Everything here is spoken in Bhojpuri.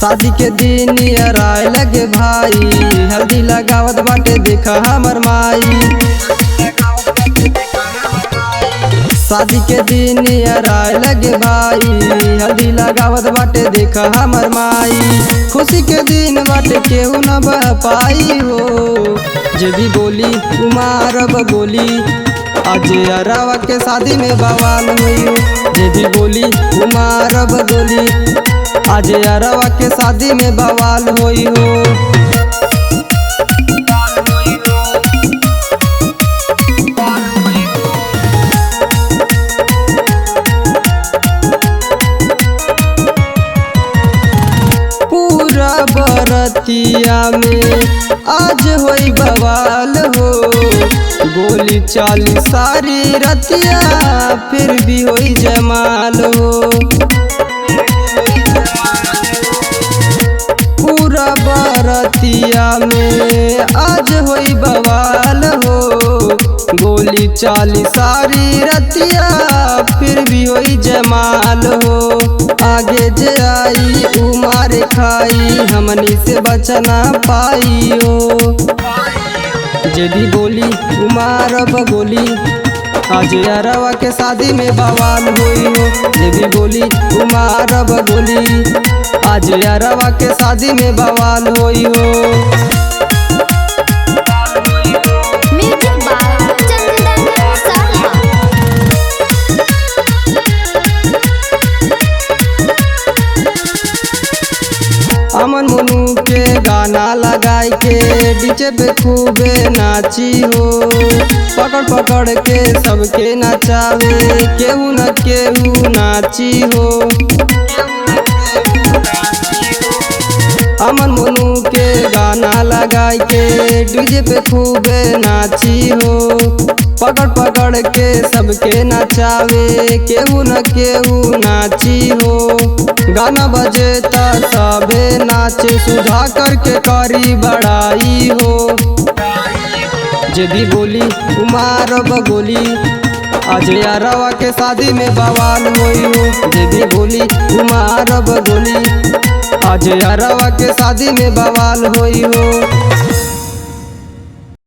शादी के दिन आए लगे भाई, हल्दी लगावत बाटे देखा हमर माई। शादी के दिन आए लगे भाई, हल्दी लगावत बाटे देखा हमर माई। खुशी के दिन बाटे केहू न बह पाई हो, जे भी बोली उमारब गोली। आज अरवा के शादी में बवाल हुई हो, जे भी बोली उमारब गोली। आज अरवा के शादी में बवाल हुई हो। पूरा बरतिया में आज होई बवाल हो, गोली चाली सारी रतिया फिर भी होई जमाल हो। पूरा बरतिया में आज होई बवाल हो, गोली चाली सारी रतिया फिर भी होई जमाल हो। आगे जे आई उमार खाई, हमनी से बचना पाई हो। जे भी बोली उमारब गोली, आज अरवा के शादी में बवाल हुई हो। जे भी बोली उमारब गोली, आज अरवा के शादी में बवाल हुई हो। अमन मोनू के गाना लगाई के डीजे पे खूबे नाची हो। पकड़ पकड़ के सबके नचावे, केहू न केहू नाची हो। अमन मोनू के गाना लगाई के डीजे पे खूबे नाची हो। पकड़ पकड़ के सबके नचावे, केहू न केहू नाची हो। गाना बजे ता सबे नाचे, सुधा करके करी बड़ाई हो। जे भी बोली उमारब गोली, आज अरवा के शादी में बवाल हुई हो। जे भी बोली उमारब गोली, आज अरवा के शादी में बवाल हुई हो।